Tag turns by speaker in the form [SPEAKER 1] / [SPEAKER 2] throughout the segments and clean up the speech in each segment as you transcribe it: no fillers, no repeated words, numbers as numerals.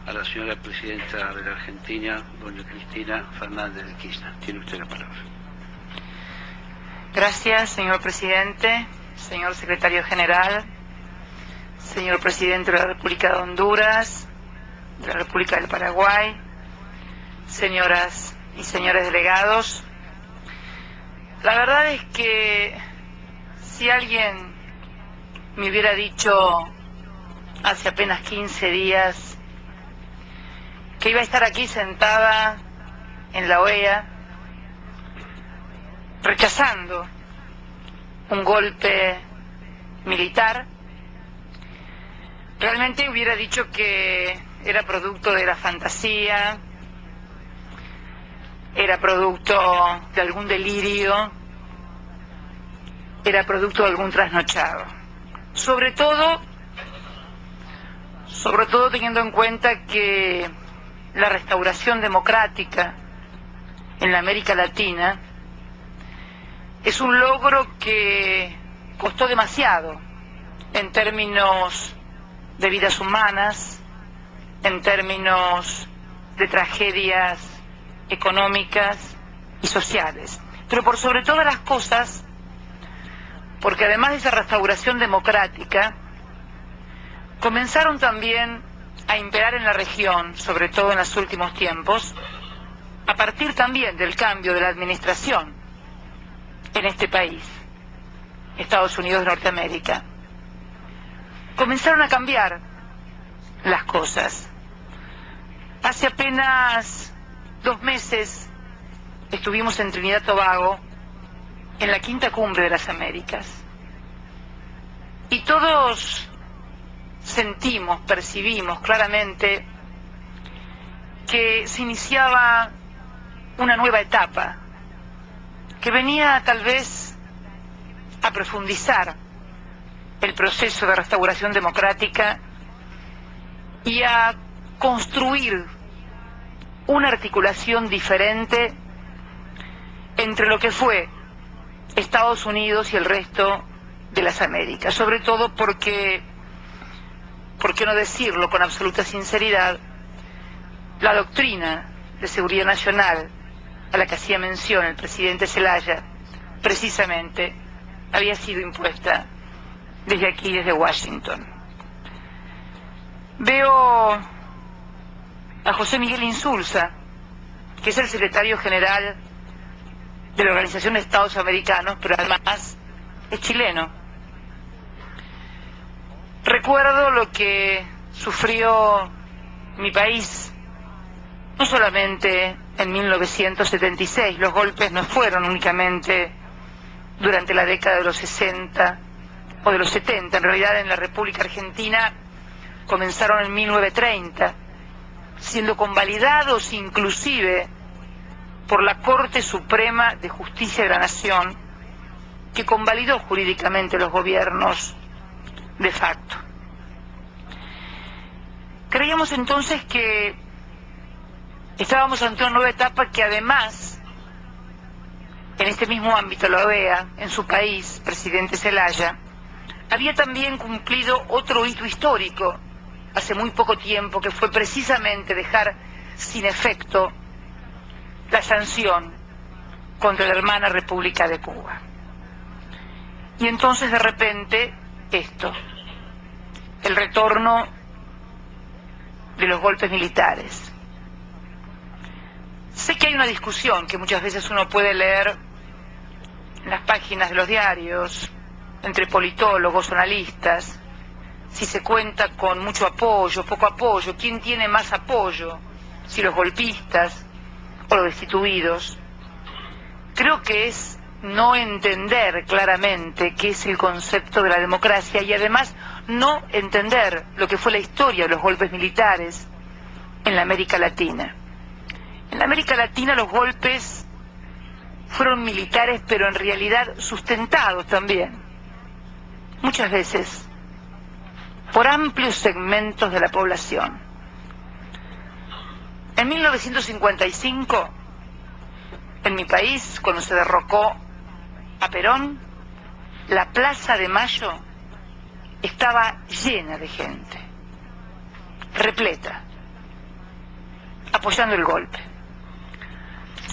[SPEAKER 1] a la señora presidenta de la Argentina, doña Cristina Fernández de Kirchner. Tiene usted la palabra.
[SPEAKER 2] Gracias, señor presidente, señor secretario general, señor presidente de la República de Honduras, de la República del Paraguay, señoras y señores delegados. La verdad es que si alguien me hubiera dicho hace apenas 15 días que iba a estar aquí sentada en la OEA rechazando un golpe militar, realmente hubiera dicho que era producto de la fantasía, era producto de algún delirio, era producto de algún trasnochado. Sobre todo teniendo en cuenta que la restauración democrática en la América Latina es un logro que costó demasiado en términos de vidas humanas, en términos de tragedias económicas y sociales. Pero por sobre todas las cosas, porque además de esa restauración democrática, comenzaron también a imperar en la región, sobre todo en los últimos tiempos, a partir también del cambio de la administración en este país, Estados Unidos de Norteamérica. Comenzaron a cambiar las cosas. Hace apenas 2 meses estuvimos en Trinidad y Tobago, en la quinta cumbre de las Américas. Y todos sentimos, percibimos claramente que se iniciaba una nueva etapa, que venía tal vez a profundizar el proceso de restauración democrática y a construir una articulación diferente entre lo que fue Estados Unidos y el resto de las Américas, sobre todo porque, ¿por qué no decirlo con absoluta sinceridad?, la doctrina de seguridad nacional a la que hacía mención el presidente Zelaya, precisamente había sido impuesta desde aquí, desde Washington. Veo a José Miguel Insulza, que es el secretario general de la Organización de Estados Americanos, pero además es chileno. Recuerdo lo que sufrió mi país, no solamente en 1976, los golpes no fueron únicamente durante la década de los 60 o de los 70, en realidad en la República Argentina comenzaron en 1930, siendo convalidados inclusive por la Corte Suprema de Justicia de la Nación, que convalidó jurídicamente los gobiernos de facto. Creíamos entonces que estábamos ante una nueva etapa que además, en este mismo ámbito, la OEA, en su país, presidente Zelaya, había también cumplido otro hito histórico hace muy poco tiempo, que fue precisamente dejar sin efecto la sanción contra la hermana República de Cuba. Y entonces de repente esto, el retorno de los golpes militares. Sé que hay una discusión que muchas veces uno puede leer en las páginas de los diarios, entre politólogos, analistas, si se cuenta con mucho apoyo, poco apoyo, quién tiene más apoyo, si los golpistas o los destituidos. Creo que es no entender claramente qué es el concepto de la democracia y además no entender lo que fue la historia de los golpes militares en la América Latina. En la América Latina los golpes fueron militares, pero en realidad sustentados también, muchas veces, por amplios segmentos de la población. En 1955, en mi país, cuando se derrocó a Perón, la Plaza de Mayo estaba llena de gente, repleta. apoyando el golpe.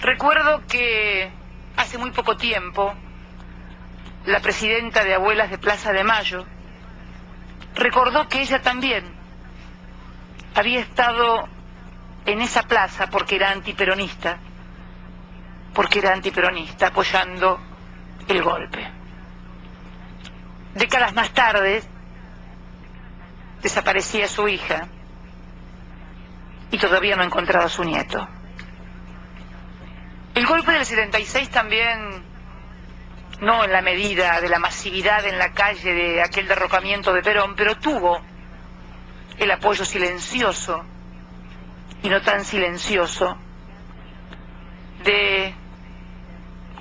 [SPEAKER 2] Recuerdo que hace muy poco tiempo la presidenta de Abuelas de Plaza de Mayo recordó que ella también había estado en esa plaza porque era antiperonista, apoyando el golpe. Décadas más tarde desaparecía su hija y todavía no ha encontrado a su nieto. El golpe del 76 también, no en la medida de la masividad en la calle de aquel derrocamiento de Perón, pero tuvo el apoyo silencioso y no tan silencioso de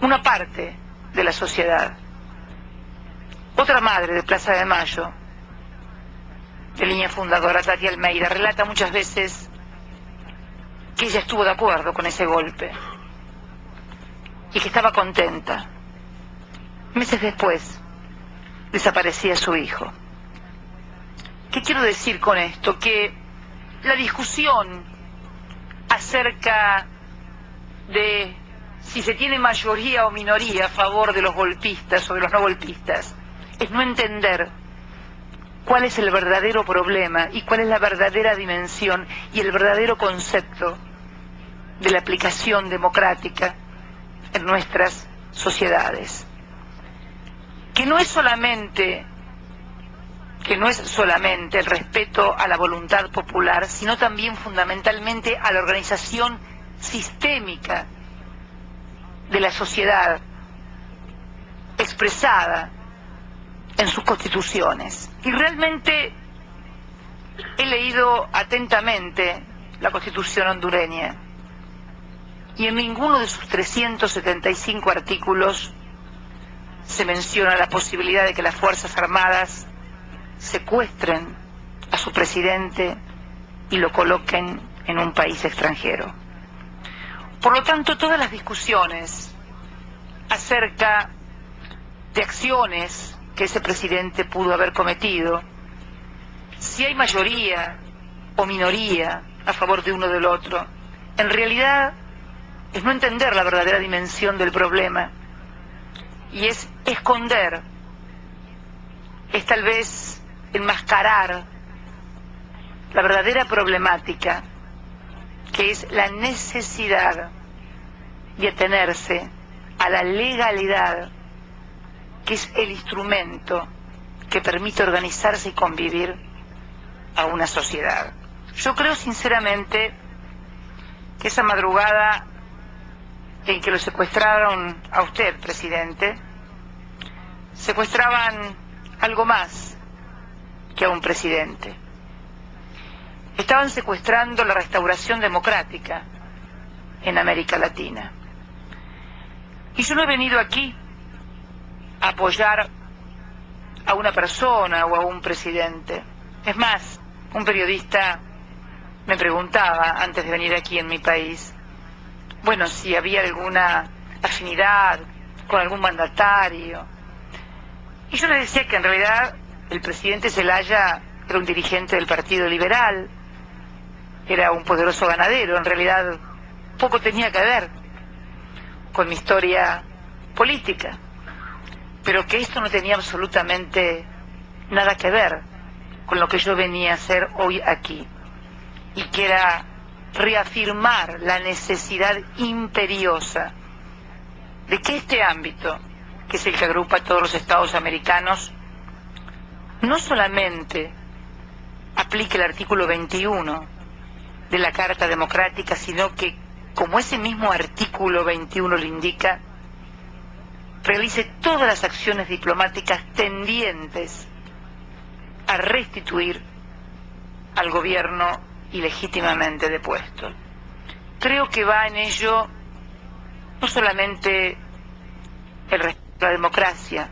[SPEAKER 2] una parte de la sociedad. Otra madre de Plaza de Mayo, de línea fundadora, Tati Almeida, relata muchas veces que ella estuvo de acuerdo con ese golpe y que estaba contenta. Meses después desaparecía su hijo. ¿Qué quiero decir con esto? Que la discusión acerca de si se tiene mayoría o minoría a favor de los golpistas o de los no golpistas es no entender cuál es el verdadero problema y cuál es la verdadera dimensión y el verdadero concepto de la aplicación democrática en nuestras sociedades. Que no es solamente el respeto a la voluntad popular, sino también fundamentalmente a la organización sistémica de la sociedad expresada en sus constituciones. Y realmente he leído atentamente la Constitución hondureña y en ninguno de sus 375 artículos se menciona la posibilidad de que las Fuerzas Armadas secuestren a su presidente y lo coloquen en un país extranjero. Por lo tanto, todas las discusiones acerca de acciones que ese presidente pudo haber cometido, si hay mayoría o minoría a favor de uno o del otro, en realidad es no entender la verdadera dimensión del problema y es esconder, es tal vez enmascarar la verdadera problemática, que es la necesidad de atenerse a la legalidad, que es el instrumento que permite organizarse y convivir a una sociedad. Yo creo sinceramente que esa madrugada en que lo secuestraron a usted, presidente, secuestraban algo más que a un presidente. Estaban secuestrando la restauración democrática en América Latina. Y yo no he venido aquí a apoyar a una persona o a un presidente. Es más, un periodista me preguntaba antes de venir aquí en mi país, bueno, si había alguna afinidad con algún mandatario. Y yo le decía que en realidad el presidente Zelaya era un dirigente del Partido Liberal, era un poderoso ganadero, en realidad poco tenía que ver con mi historia política, pero que esto no tenía absolutamente nada que ver con lo que yo venía a hacer hoy aquí, y que era reafirmar la necesidad imperiosa de que este ámbito, que es el que agrupa a todos los estados americanos, no solamente aplique el artículo 21 de la Carta Democrática, sino que, como ese mismo artículo 21 lo indica, realice todas las acciones diplomáticas tendientes a restituir al gobierno ilegítimamente depuesto. Creo que va en ello no solamente el respeto a la democracia,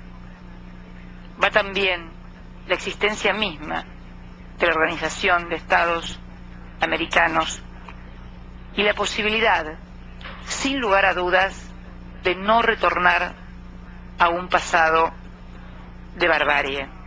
[SPEAKER 2] va también la existencia misma de la Organización de Estados Americanos y la posibilidad, sin lugar a dudas, de no retornar a un pasado de barbarie.